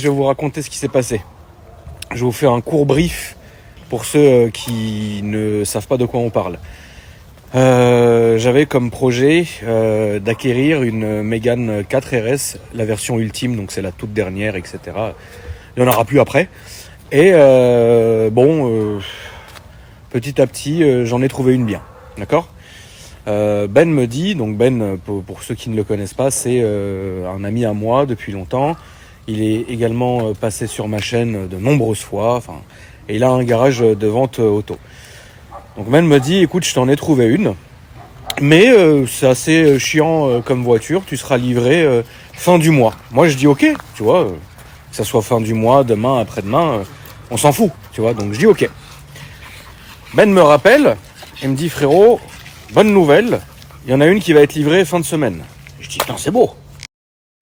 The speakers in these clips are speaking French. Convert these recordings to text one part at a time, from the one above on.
Je vais vous raconter ce qui s'est passé. Je vais vous faire un court brief pour ceux qui ne savent pas de quoi on parle. J'avais comme projet d'acquérir une Mégane 4 RS, la version ultime, donc c'est la toute dernière, etc. Il n'y en aura plus après. Et petit à petit, j'en ai trouvé une bien. D'accord ? Ben me dit, donc Ben, pour ceux qui ne le connaissent pas, c'est un ami à moi depuis longtemps. Il est également passé sur ma chaîne de nombreuses fois, et il a un garage de vente auto. Donc Ben me dit, écoute, je t'en ai trouvé une, mais c'est assez chiant comme voiture, tu seras livré fin du mois. Moi je dis ok, tu vois, que ça soit fin du mois, demain, après-demain, on s'en fout, tu vois, donc je dis ok. Ben me rappelle et me dit, frérot, bonne nouvelle, il y en a une qui va être livrée fin de semaine. Je dis, putain, c'est beau.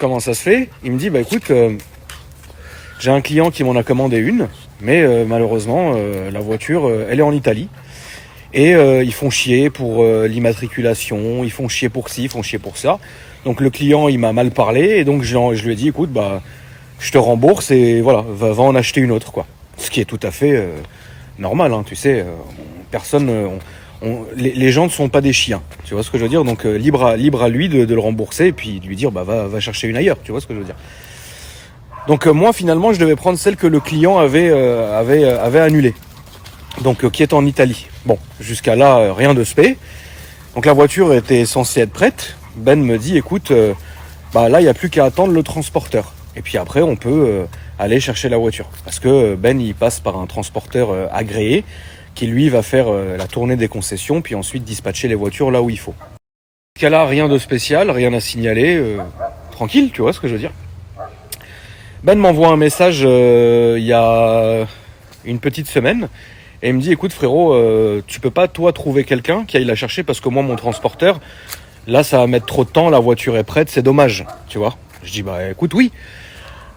Comment ça se fait ? Il me dit, bah écoute, j'ai un client qui m'en a commandé une, mais malheureusement, la voiture, elle est en Italie. Et ils font chier pour l'immatriculation, ils font chier pour ci, ils font chier pour ça. Donc le client, il m'a mal parlé, et donc je lui ai dit, écoute, bah je te rembourse et voilà, va en acheter une autre, quoi. Ce qui est tout à fait normal, hein, tu sais, personne... les gens ne sont pas des chiens, tu vois ce que je veux dire, donc libre à lui de le rembourser et puis de lui dire bah va chercher une ailleurs, tu vois ce que je veux dire. Donc moi finalement je devais prendre celle que le client avait annulée, donc qui est en Italie. Bon, jusqu'à là rien de spé. Donc la voiture était censée être prête. Ben me dit écoute, là il n'y a plus qu'à attendre le transporteur et puis après on peut aller chercher la voiture, parce que Ben il passe par un transporteur agréé qui lui va faire la tournée des concessions, puis ensuite dispatcher les voitures là où il faut. Jusqu'à là, rien de spécial, rien à signaler, tranquille, tu vois ce que je veux dire. Ben m'envoie un message il y a une petite semaine, et il me dit, écoute frérot, tu peux pas toi trouver quelqu'un qui aille la chercher, parce que moi mon transporteur, là ça va mettre trop de temps, la voiture est prête, c'est dommage, tu vois. Je dis, bah écoute, oui.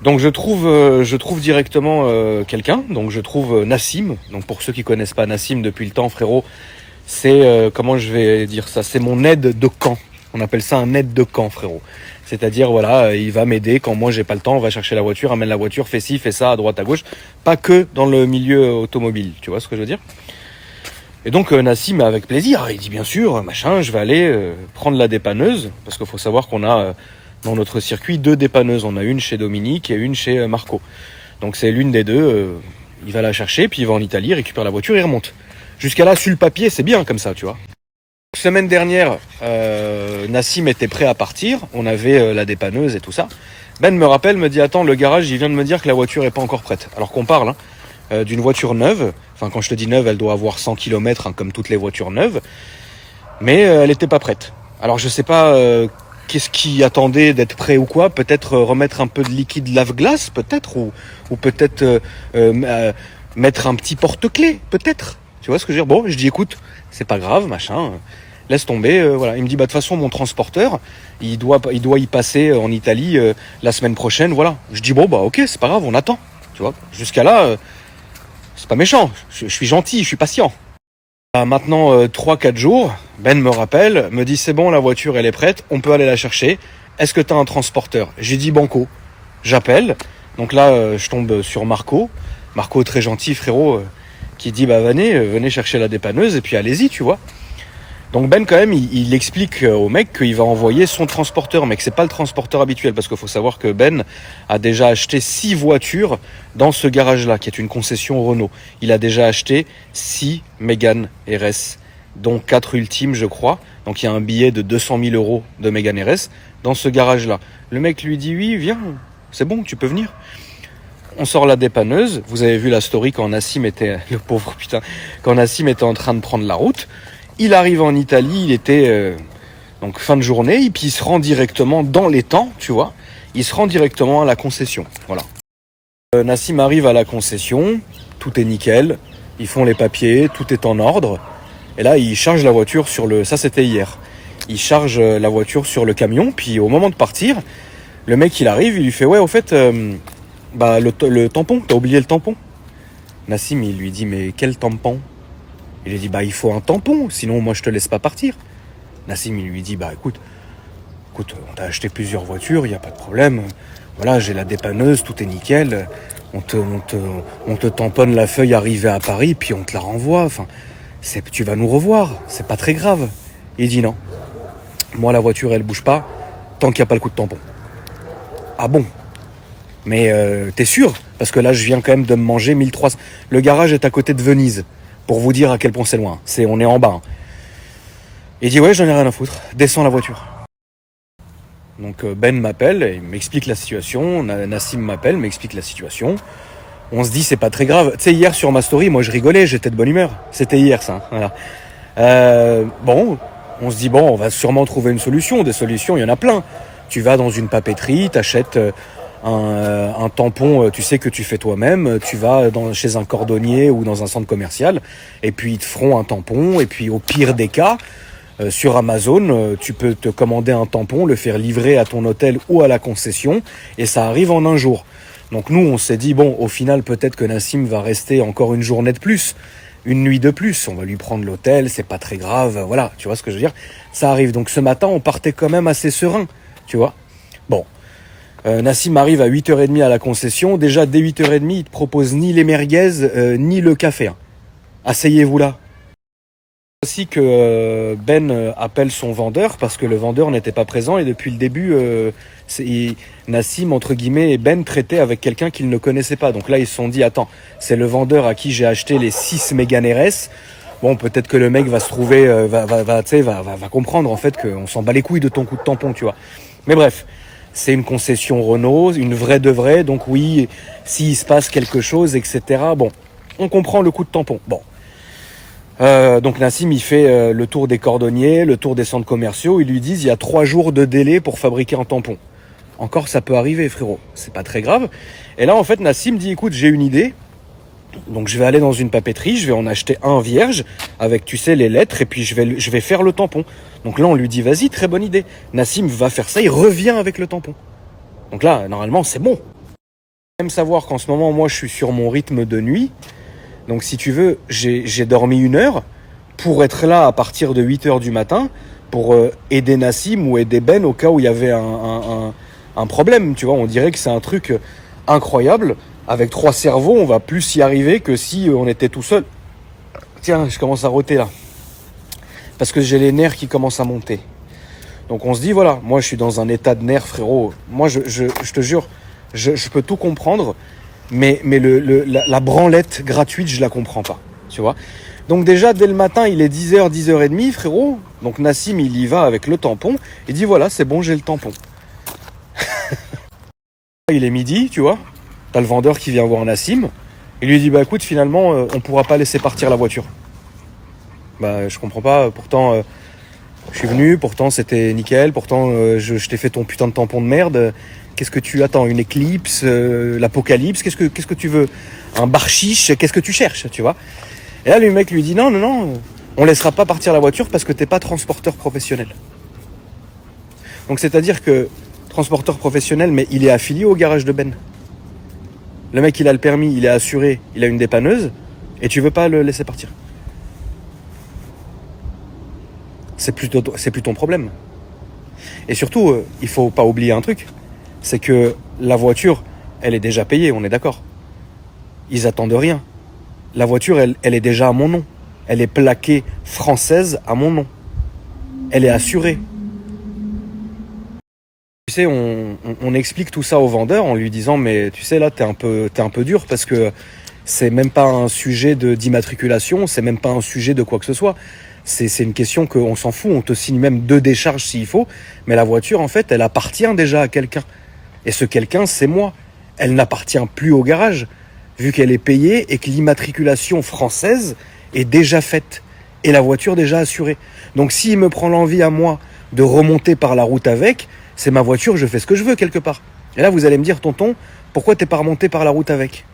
Donc je trouve directement quelqu'un, donc je trouve Nassim. Donc pour ceux qui connaissent pas Nassim depuis le temps, frérot, c'est comment je vais dire ça, c'est mon aide de camp. On appelle ça un aide de camp, frérot. C'est-à-dire voilà, il va m'aider quand moi j'ai pas le temps, on va chercher la voiture, amène la voiture, fais ci, fais ça, à droite, à gauche. Pas que dans le milieu automobile, tu vois ce que je veux dire. Et donc Nassim avec plaisir, il dit bien sûr, machin, je vais aller prendre la dépanneuse, parce qu'il faut savoir qu'on a dans notre circuit 2 dépanneuses. On a une chez Dominique et une chez Marco. Donc c'est l'une des deux, il va la chercher, puis il va en Italie, récupère la voiture et remonte. Jusqu'à là, sur le papier, c'est bien comme ça, tu vois. Semaine dernière, Nassim était prêt à partir, on avait la dépanneuse et tout ça. Ben me rappelle, me dit, attends, le garage, il vient de me dire que la voiture est pas encore prête. Alors qu'on parle d'une voiture neuve, enfin quand je te dis neuve, elle doit avoir 100 km, comme toutes les voitures neuves, mais elle était pas prête. Alors je sais pas... qu'est-ce qui attendait d'être prêt ou quoi ? Peut-être remettre un peu de liquide lave-glace, peut-être, ou peut-être mettre un petit porte-clés, peut-être. Tu vois ce que je veux dire ? Bon, je dis écoute, c'est pas grave, machin, laisse tomber, voilà. Il me dit bah de toute façon mon transporteur, il doit y passer en Italie la semaine prochaine, voilà. Je dis bon bah ok, c'est pas grave, on attend, tu vois. Jusqu'à là, c'est pas méchant, je suis gentil, je suis patient. Maintenant 3-4 jours, Ben me rappelle, me dit c'est bon, la voiture elle est prête, on peut aller la chercher. Est-ce que tu as un transporteur ? J'ai dit banco. J'appelle, donc là je tombe sur Marco. Marco très gentil frérot, qui dit bah venez chercher la dépanneuse et puis allez-y, tu vois. Donc Ben quand même il explique au mec qu'il va envoyer son transporteur, mais que c'est pas le transporteur habituel, parce qu'il faut savoir que Ben a déjà acheté 6 voitures dans ce garage là qui est une concession Renault. Il a déjà acheté 6 Mégane RS, dont 4 ultimes je crois. Donc il y a un billet de 200 000 € de Mégane RS dans ce garage là. Le mec lui dit oui viens, c'est bon, tu peux venir. On sort la dépanneuse, vous avez vu la story quand Nassim était, le pauvre putain, quand Nassim était en train de prendre la route. Il arrive en Italie, il était donc fin de journée, et puis il se rend directement dans les temps, tu vois. Il se rend directement à la concession, voilà. Nassim arrive à la concession, tout est nickel, ils font les papiers, tout est en ordre. Et là, il charge la voiture sur le... Ça, c'était hier. Il charge la voiture sur le camion, puis au moment de partir, le mec, il arrive, il lui fait « Ouais, au fait, le tampon, t'as oublié le tampon ?» Nassim, il lui dit « Mais quel tampon ?» Il lui dit bah il faut un tampon, sinon moi je te laisse pas partir. Nassim il lui dit bah écoute, on t'a acheté plusieurs voitures, il y a pas de problème. voilà, j'ai la dépanneuse, tout est nickel. On te tamponne la feuille arrivée à Paris, puis on te la renvoie. Enfin, tu vas nous revoir, c'est pas très grave. Il dit non. Moi, la voiture, elle bouge pas tant qu'il n'y a pas le coup de tampon. Ah bon? Mais t'es sûr? Parce que là, je viens quand même de me manger 1300. Le garage est à côté de Venise, pour vous dire à quel point c'est loin. On est en bas. Hein. Il dit ouais, j'en ai rien à foutre. Descends la voiture. Donc Ben m'appelle, il m'explique la situation. Nassim m'appelle, m'explique la situation. On se dit c'est pas très grave. Tu sais, hier sur ma story, moi je rigolais, j'étais de bonne humeur. C'était hier ça. Voilà. Bon, on se dit bon, on va sûrement trouver une solution. Des solutions, il y en a plein. Tu vas dans une papeterie, t'achètes un tampon, tu sais que tu fais toi-même. Tu vas chez un cordonnier ou dans un centre commercial, et puis ils te feront un tampon. Et puis au pire des cas, sur Amazon, tu peux te commander un tampon, le faire livrer à ton hôtel ou à la concession, et ça arrive en un jour. Donc nous, on s'est dit, bon, au final, peut-être que Nassim va rester encore une journée de plus, une nuit de plus. On va lui prendre l'hôtel, c'est pas très grave, voilà, tu vois ce que je veux dire? Ça arrive. Donc ce matin, on partait quand même assez serein, tu vois? Bon, Nassim arrive à 8h30 à la concession. Déjà, dès 8h30, il te propose ni les merguez, ni le café. Hein. Asseyez-vous là. Aussi que Ben appelle son vendeur parce que le vendeur n'était pas présent et depuis le début, Nassim, entre guillemets, et Ben traitaient avec quelqu'un qu'ils ne connaissaient pas. Donc là, ils se sont dit, attends, c'est le vendeur à qui j'ai acheté les 6 Mégane RS. Bon, peut-être que le mec va se trouver, va comprendre en fait qu'on s'en bat les couilles de ton coup de tampon, tu vois. Mais bref, c'est une concession Renault, une vraie de vraie. Donc oui, s'il se passe quelque chose, etc. Bon, on comprend le coup de tampon. Bon. Donc Nassim, il fait le tour des cordonniers, le tour des centres commerciaux. Ils lui disent il y a 3 jours de délai pour fabriquer un tampon. Encore, ça peut arriver, frérot. C'est pas très grave. Et là, en fait, Nassim dit écoute, j'ai une idée. Donc je vais aller dans une papeterie, je vais en acheter un vierge avec, tu sais, les lettres, et puis je vais faire le tampon. Donc là, on lui dit vas-y, très bonne idée. Nassim va faire ça, il revient avec le tampon. Donc là, normalement, c'est bon. Même savoir qu'en ce moment, moi, je suis sur mon rythme de nuit. Donc si tu veux, j'ai dormi 1 heure pour être là à partir de 8h du matin pour aider Nassim ou aider Ben au cas où il y avait un problème. Tu vois, on dirait que c'est un truc incroyable. Avec 3 cerveaux, on va plus y arriver que si on était tout seul. Tiens, je commence à rôter là. Parce que j'ai les nerfs qui commencent à monter. Donc on se dit, voilà, moi je suis dans un état de nerfs, frérot. Moi, je te jure, je peux tout comprendre. Mais la branlette gratuite, je la comprends pas, tu vois. Donc déjà, dès le matin, il est 10h, 10h30, frérot. Donc Nassim, il y va avec le tampon. Il dit, voilà, c'est bon, j'ai le tampon. Il est midi, tu vois. T'as le vendeur qui vient voir Nassim. Il lui dit, bah écoute, finalement, on pourra pas laisser partir la voiture. Bah, je comprends pas. Pourtant, je suis venu, pourtant c'était nickel. Pourtant, je t'ai fait ton putain de tampon de merde. Qu'est-ce que tu attends? Une éclipse, l'apocalypse? Qu'est-ce que tu veux? Un bar chiche? Qu'est-ce que tu cherches, tu vois? Et là, le mec lui dit non, on laissera pas partir la voiture parce que t'es pas transporteur professionnel. Donc c'est-à-dire que transporteur professionnel, mais il est affilié au garage de Ben. Le mec, il a le permis, il est assuré, il a une dépanneuse, et tu veux pas le laisser partir. C'est plus ton problème. Et surtout, il faut pas oublier un truc. C'est que la voiture, elle est déjà payée, on est d'accord. Ils attendent rien. La voiture, elle est déjà à mon nom. Elle est plaquée française à mon nom. Elle est assurée. Tu sais, on explique tout ça au vendeur en lui disant mais tu sais là, t'es un peu dur parce que c'est même pas un sujet d'immatriculation, c'est même pas un sujet de quoi que ce soit. C'est une question qu'on s'en fout, on te signe même 2 décharges s'il faut, mais la voiture, en fait, elle appartient déjà à quelqu'un. Et ce quelqu'un, c'est moi. Elle n'appartient plus au garage, vu qu'elle est payée et que l'immatriculation française est déjà faite. Et la voiture déjà assurée. Donc s'il me prend l'envie à moi de remonter par la route avec, c'est ma voiture, je fais ce que je veux quelque part. Et là, vous allez me dire, tonton, pourquoi t'es pas remonté par la route avec?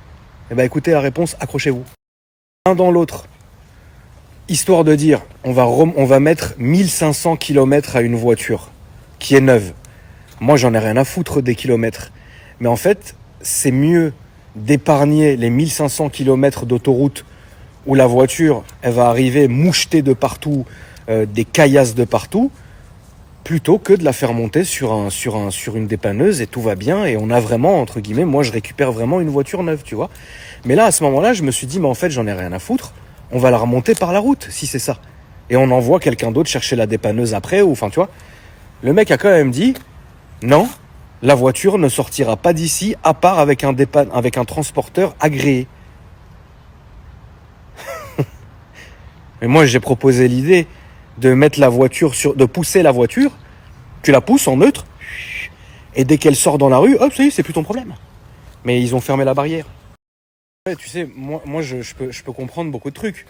Eh ben écoutez la réponse, accrochez-vous. L'un dans l'autre. Histoire de dire, on va mettre 1500 km à une voiture qui est neuve. Moi, j'en ai rien à foutre des kilomètres. Mais en fait, c'est mieux d'épargner les 1500 km d'autoroute où la voiture, elle va arriver mouchetée de partout, des caillasses de partout, plutôt que de la faire monter sur une dépanneuse et tout va bien et on a vraiment, entre guillemets, moi je récupère vraiment une voiture neuve, tu vois. Mais là, à ce moment-là, je me suis dit, mais en fait, j'en ai rien à foutre, on va la remonter par la route, si c'est ça. Et on envoie quelqu'un d'autre chercher la dépanneuse après, ou enfin, tu vois. Le mec a quand même dit, non, la voiture ne sortira pas d'ici, à part avec un transporteur agréé. Mais moi, j'ai proposé l'idée de mettre la voiture de pousser la voiture, tu la pousses en neutre, et dès qu'elle sort dans la rue, hop, ça y est, c'est plus ton problème. Mais ils ont fermé la barrière. Ouais, tu sais, moi je peux comprendre beaucoup de trucs.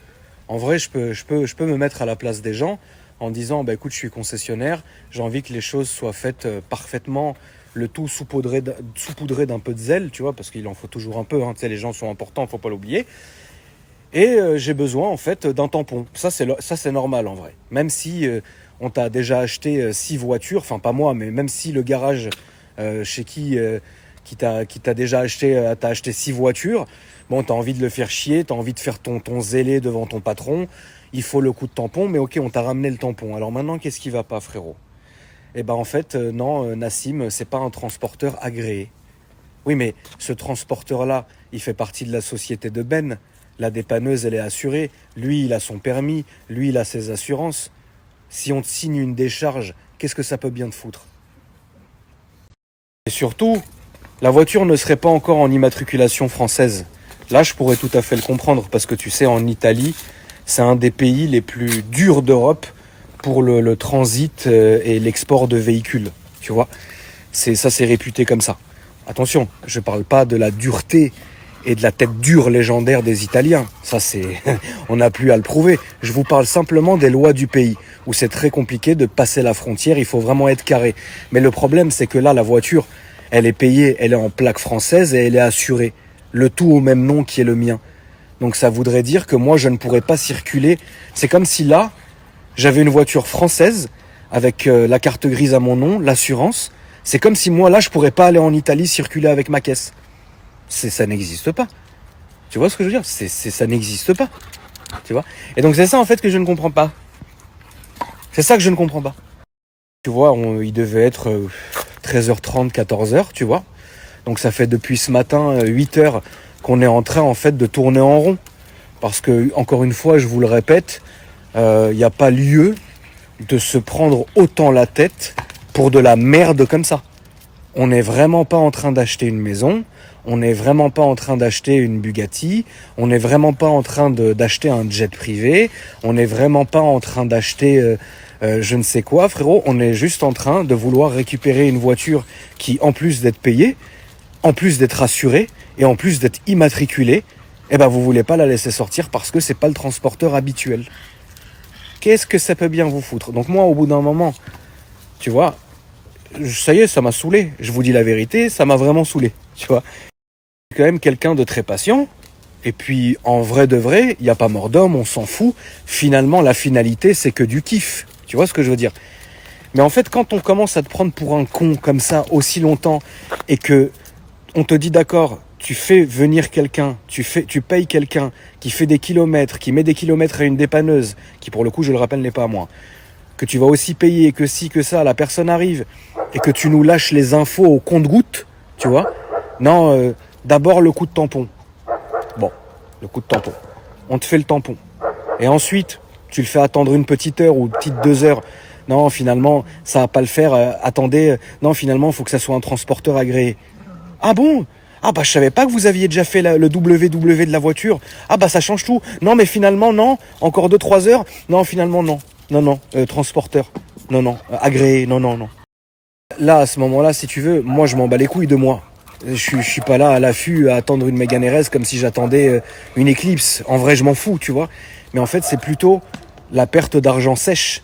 En vrai, je peux me mettre à la place des gens en disant, bah écoute, je suis concessionnaire, j'ai envie que les choses soient faites parfaitement, le tout saupoudré d'un peu de zèle, tu vois, parce qu'il en faut toujours un peu, hein, tu sais, les gens sont importants, faut pas l'oublier. Et j'ai besoin en fait d'un tampon. Ça c'est normal en vrai. Même si on t'a déjà acheté 6 voitures, enfin pas moi, mais même si le garage chez qui t'a déjà acheté, t'as acheté 6 voitures, bon, t'as envie de le faire chier, t'as envie de faire ton zélé devant ton patron, il faut le coup de tampon, mais ok, on t'a ramené le tampon. Alors maintenant, qu'est-ce qui va pas, frérot? Eh ben en fait, non, Nassim, c'est pas un transporteur agréé. Oui, mais ce transporteur-là, il fait partie de la société de Ben. La dépanneuse, elle est assurée. Lui, il a son permis. Lui, il a ses assurances. Si on te signe une décharge, qu'est-ce que ça peut bien te foutre? Et surtout, la voiture ne serait pas encore en immatriculation française. Là, je pourrais tout à fait le comprendre, parce que tu sais, en Italie, c'est un des pays les plus durs d'Europe pour le transit et l'export de véhicules. Tu vois, c'est réputé comme ça. Attention, je parle pas de la dureté et de la tête dure légendaire des Italiens. Ça, on n'a plus à le prouver. Je vous parle simplement des lois du pays, où c'est très compliqué de passer la frontière, il faut vraiment être carré. Mais le problème, c'est que là, la voiture, elle est payée, elle est en plaque française et elle est assurée. Le tout au même nom qui est le mien. Donc ça voudrait dire que moi, je ne pourrais pas circuler. C'est comme si là, j'avais une voiture française avec la carte grise à mon nom, l'assurance. C'est comme si moi, là, je pourrais pas aller en Italie circuler avec ma caisse. Ça n'existe pas. Tu vois ce que je veux dire? Ça n'existe pas. Tu vois? Et donc c'est ça en fait que je ne comprends pas. C'est ça que je ne comprends pas. Tu vois, il devait être 13h30, 14h, tu vois. Donc ça fait depuis ce matin 8h qu'on est en train en fait de tourner en rond. Parce que, encore une fois, je vous le répète, il n'y a pas lieu de se prendre autant la tête pour de la merde comme ça. On n'est vraiment pas en train d'acheter une maison, on n'est vraiment pas en train d'acheter une Bugatti, on n'est vraiment pas en train d'acheter un jet privé, on n'est vraiment pas en train d'acheter je ne sais quoi, frérot. On est juste en train de vouloir récupérer une voiture qui, en plus d'être payée, en plus d'être assurée et en plus d'être immatriculée, eh ben vous voulez pas la laisser sortir parce que c'est pas le transporteur habituel. Qu'est-ce que ça peut bien vous foutre? Donc moi, au bout d'un moment, tu vois, ça y est, ça m'a saoulé. Je vous dis la vérité, ça m'a vraiment saoulé, tu vois. Je suis quand même quelqu'un de très patient. Et puis, en vrai de vrai, il n'y a pas mort d'homme, on s'en fout. Finalement, la finalité, c'est que du kiff. Tu vois ce que je veux dire? Mais en fait, quand on commence à te prendre pour un con comme ça aussi longtemps et que on te dit d'accord, tu fais venir quelqu'un, tu payes quelqu'un qui fait des kilomètres, qui met des kilomètres à une dépanneuse, qui pour le coup, je le rappelle, n'est pas à moi, que tu vas aussi payer, que si, que ça, la personne arrive, et que tu nous lâches les infos au compte-gouttes, tu vois. Non, d'abord le coup de tampon. Bon, le coup de tampon. On te fait le tampon. Et ensuite, tu le fais attendre une petite heure ou une petite 2 heures. Non, finalement, ça va pas le faire. Attendez, non, finalement, il faut que ça soit un transporteur agréé. Ah bon? Ah bah je savais pas que vous aviez déjà fait le WW de la voiture. Ah bah ça change tout. Non mais finalement non, encore 2-3 heures. Non finalement non. Non, transporteur. Non, agréé, non. Là, à ce moment-là, si tu veux, moi je m'en bats les couilles de moi. Je suis pas là à l'affût à attendre une Mégane RS comme si j'attendais une Eclipse. En vrai, je m'en fous, tu vois. Mais en fait, c'est plutôt la perte d'argent sèche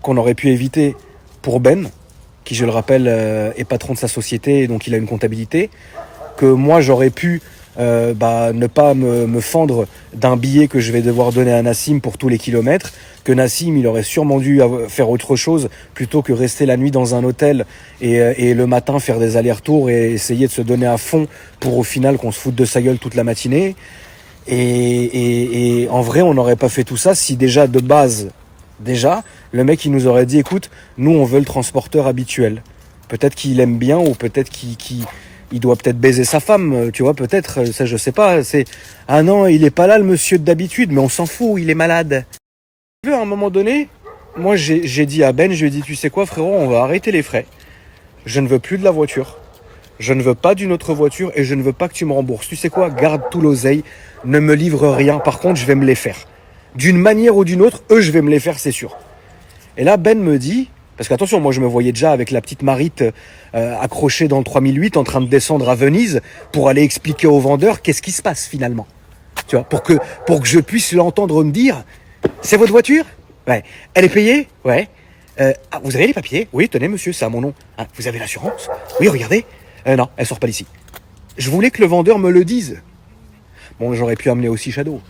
qu'on aurait pu éviter pour Ben, qui, je le rappelle, est patron de sa société, et donc il a une comptabilité, que moi j'aurais pu ne pas me fendre d'un billet que je vais devoir donner à Nassim pour tous les kilomètres, que Nassim il aurait sûrement dû faire autre chose plutôt que rester la nuit dans un hôtel et le matin faire des allers-retours et essayer de se donner à fond pour au final qu'on se foute de sa gueule toute la matinée. Et en vrai on n'aurait pas fait tout ça si déjà de base Déjà, le mec, il nous aurait dit, écoute, nous, on veut le transporteur habituel. Peut-être qu'il aime bien ou peut-être qu'il doit peut-être baiser sa femme, tu vois, peut-être, ça je sais pas. C'est ah non, il est pas là le monsieur d'habitude, mais on s'en fout, il est malade. À un moment donné, moi j'ai dit à Ben, je lui ai dit, tu sais quoi frérot, on va arrêter les frais. Je ne veux plus de la voiture. Je ne veux pas d'une autre voiture et je ne veux pas que tu me rembourses. Tu sais quoi, garde tout l'oseille, ne me livre rien. Par contre, je vais me les faire. D'une manière ou d'une autre, eux, je vais me les faire, c'est sûr. Et là, Ben me dit, parce qu'attention, moi je me voyais déjà avec la petite Marite accrochée dans le 3008 en train de descendre à Venise pour aller expliquer aux vendeurs qu'est-ce qui se passe finalement. Tu vois, pour que je puisse l'entendre me dire, c'est votre voiture ? Ouais. Elle est payée ? Ouais. Vous avez les papiers ? Oui, tenez monsieur, c'est à mon nom. Ah, vous avez l'assurance ? Oui, regardez. Non, elle sort pas d'ici. Je voulais que le vendeur me le dise. Bon, j'aurais pu amener aussi Shadow.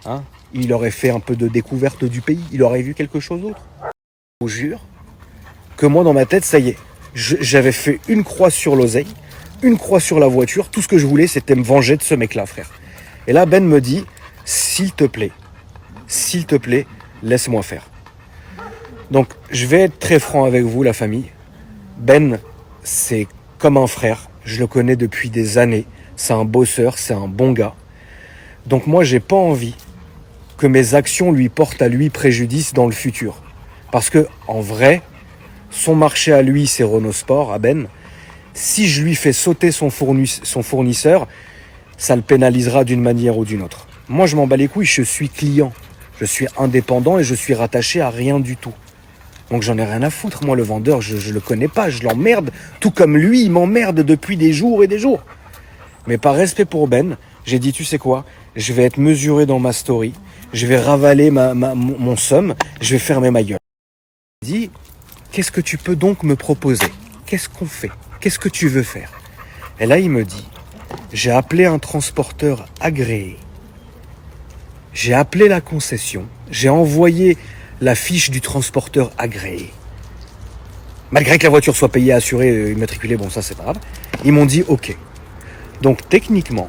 Hein ? Il aurait fait un peu de découverte du pays. Il aurait vu quelque chose d'autre. Je vous jure que moi, dans ma tête, ça y est. J'avais fait une croix sur l'oseille, une croix sur la voiture. Tout ce que je voulais, c'était me venger de ce mec-là, frère. Et là, Ben me dit, s'il te plaît, laisse-moi faire. Donc, je vais être très franc avec vous, la famille. Ben, c'est comme un frère. Je le connais depuis des années. C'est un bosseur, c'est un bon gars. Donc moi, j'ai pas envie que mes actions lui portent à lui préjudice dans le futur. Parce que, en vrai, son marché à lui, c'est Renault Sport, à Ben. Si je lui fais sauter son fournisseur, ça le pénalisera d'une manière ou d'une autre. Moi, je m'en bats les couilles, je suis client. Je suis indépendant et je suis rattaché à rien du tout. Donc j'en ai rien à foutre, moi le vendeur, je le connais pas, je l'emmerde, tout comme lui, il m'emmerde depuis des jours et des jours. Mais par respect pour Ben, j'ai dit, tu sais quoi, je vais être mesuré dans ma story, je vais ravaler mon somme, je vais fermer ma gueule. J'ai dit, qu'est-ce que tu peux donc me proposer ? Qu'est-ce qu'on fait ? Qu'est-ce que tu veux faire ? Et là, il me dit, j'ai appelé un transporteur agréé, j'ai appelé la concession, j'ai envoyé la fiche du transporteur agréé. Malgré que la voiture soit payée, assurée, immatriculée, bon ça c'est pas grave. Ils m'ont dit ok. Donc techniquement,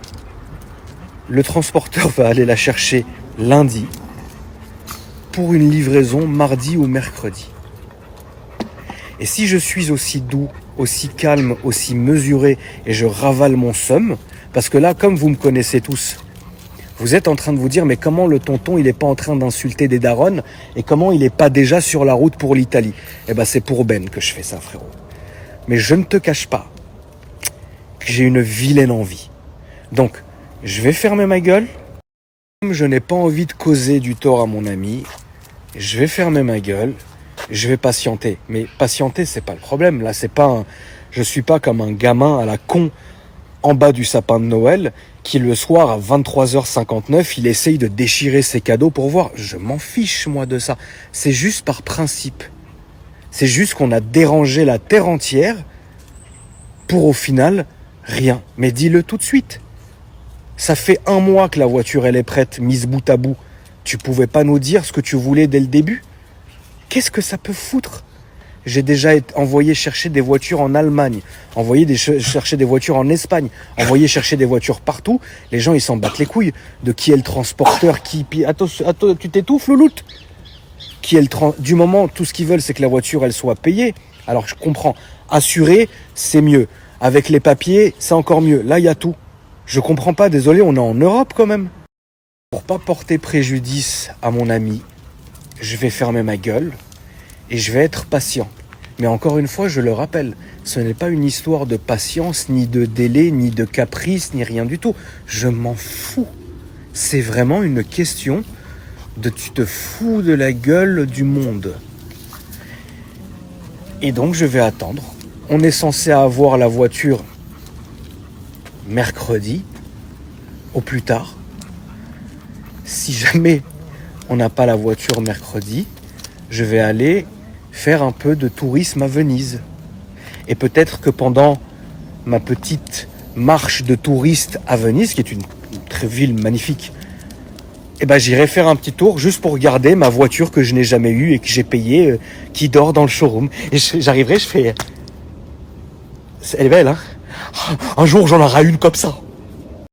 le transporteur va aller la chercher lundi pour une livraison mardi ou mercredi. Et si je suis aussi doux, aussi calme, aussi mesuré et je ravale mon somme, parce que là, comme vous me connaissez tous, vous êtes en train de vous dire, mais comment le tonton, il n'est pas en train d'insulter des darons et comment il n'est pas déjà sur la route pour l'Italie ? Eh ben, c'est pour Ben que je fais ça, frérot. Mais je ne te cache pas que j'ai une vilaine envie. Donc, je vais fermer ma gueule. Comme je n'ai pas envie de causer du tort à mon ami, je vais fermer ma gueule. Je vais patienter. Mais patienter, c'est pas le problème. Là, je suis pas comme un gamin à la con en bas du sapin de Noël qui le soir à 23h59 il essaye de déchirer ses cadeaux pour voir. Je m'en fiche moi de ça. C'est juste par principe. C'est juste qu'on a dérangé la terre entière pour au final rien. Mais dis-le tout de suite. Ça fait 1 mois que la voiture elle est prête, mise bout à bout. Tu pouvais pas nous dire ce que tu voulais dès le début ? Qu'est-ce que ça peut foutre ? J'ai déjà envoyé chercher des voitures en Allemagne, chercher des voitures en Espagne, envoyé chercher des voitures partout. Les gens, ils s'en battent les couilles de qui est le transporteur, Attends, tu t'étouffes, louloute ? Du moment, tout ce qu'ils veulent, c'est que la voiture, elle soit payée. Alors, je comprends. Assuré, c'est mieux. Avec les papiers, c'est encore mieux. Là, il y a tout. Je comprends pas, désolé, on est en Europe quand même. Pour pas porter préjudice à mon ami, je vais fermer ma gueule. Et je vais être patient. Mais encore une fois, je le rappelle, ce n'est pas une histoire de patience, ni de délai, ni de caprice, ni rien du tout. Je m'en fous. C'est vraiment une question de tu te fous de la gueule du monde. Et donc, je vais attendre. On est censé avoir la voiture mercredi, au plus tard. Si jamais on n'a pas la voiture mercredi, je vais aller faire un peu de tourisme à Venise. Et peut-être que pendant ma petite marche de touriste à Venise, qui est une très ville magnifique, eh ben j'irai faire un petit tour juste pour regarder ma voiture que je n'ai jamais eue et que j'ai payée, qui dort dans le showroom. Et j'arriverai, je fais... Elle est belle, hein ? Un jour, j'en aurai une comme ça.